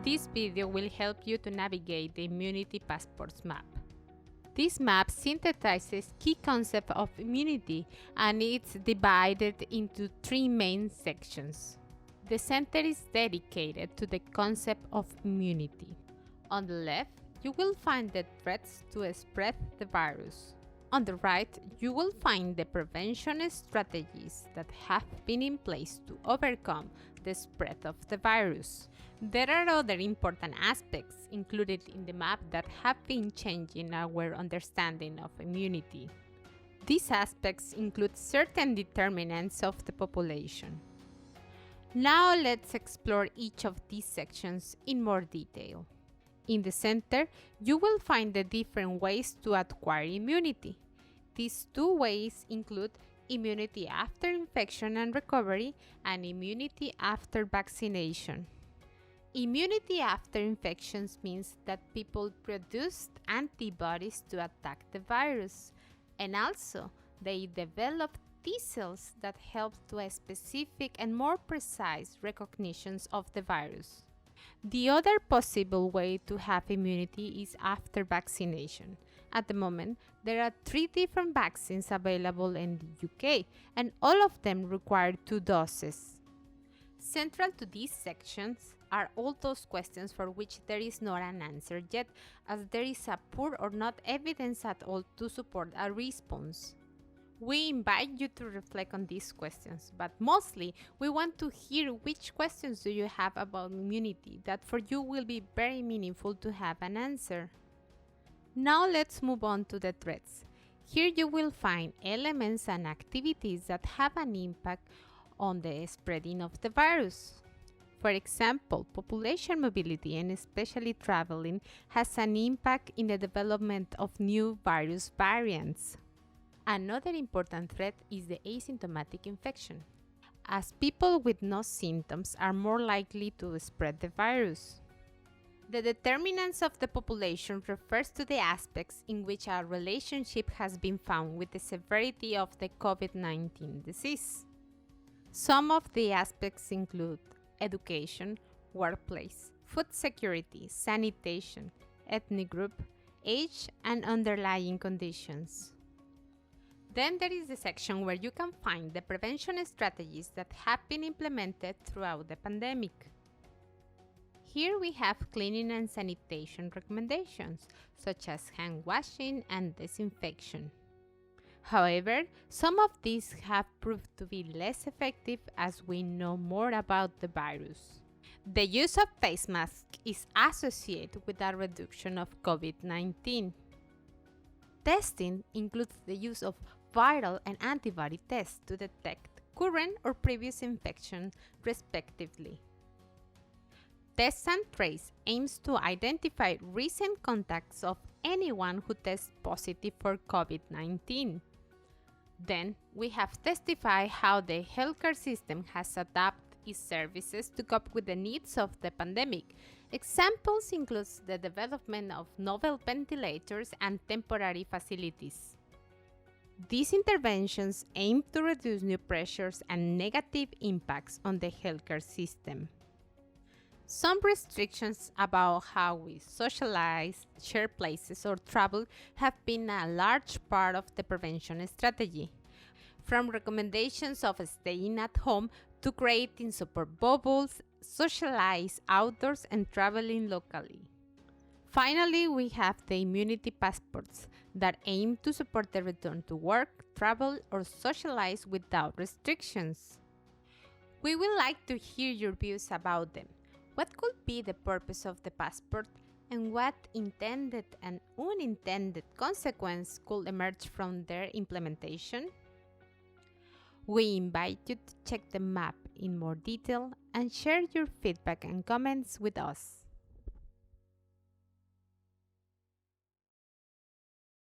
This video will help you to navigate the Immunity Passports map. This map synthesizes key concepts of immunity and it's divided into three main sections. The center is dedicated to the concept of immunity. On the left, you will find the threats to spread the virus. On the right, you will find the prevention strategies that have been in place to overcome the spread of the virus. There are other important aspects included in the map that have been changing our understanding of immunity. These aspects include certain determinants of the population. Now let's explore each of these sections in more detail. In the center, you will find the different ways to acquire immunity. These two ways include immunity after infection and recovery and immunity after vaccination. Immunity after infections means that people produced antibodies to attack the virus, and also they develop T cells that help to a specific and more precise recognitions of the virus. The other possible way to have immunity is after vaccination. At the moment, there are 3 different vaccines available in the UK, and all of them require 2 doses. Central to these sections are all those questions for which there is not an answer yet, as there is a poor or not evidence at all to support a response. We invite you to reflect on these questions, but mostly we want to hear which questions do you have about immunity that for you will be very meaningful to have an answer. Now let's move on to the threats. Here you will find elements and activities that have an impact on the spreading of the virus. For example, population mobility and especially traveling has an impact in the development of new virus variants. Another important threat is the asymptomatic infection, as people with no symptoms are more likely to spread the virus. The determinants of the population refers to the aspects in which a relationship has been found with the severity of the COVID-19 disease. Some of the aspects include education, workplace, food security, sanitation, ethnic group, age, and underlying conditions. Then there is the section where you can find the prevention strategies that have been implemented throughout the pandemic. Here we have cleaning and sanitation recommendations, such as hand washing and disinfection. However, some of these have proved to be less effective as we know more about the virus. The use of face masks is associated with a reduction of COVID-19. Testing includes the use of viral and antibody tests to detect current or previous infection, respectively. Test and Trace aims to identify recent contacts of anyone who tests positive for COVID-19. Then, we have Testify how the healthcare system has adapted its services to cope with the needs of the pandemic. Examples include the development of novel ventilators and temporary facilities. These interventions aim to reduce new pressures and negative impacts on the healthcare system. Some restrictions about how we socialize, share places, or travel have been a large part of the prevention strategy, from recommendations of staying at home to creating support bubbles, socialize outdoors, and traveling locally. Finally, we have the immunity passports that aim to support the return to work, travel, or socialize without restrictions. We would like to hear your views about them. What could be the purpose of the passport, and what intended and unintended consequences could emerge from their implementation? We invite you to check the map in more detail and share your feedback and comments with us.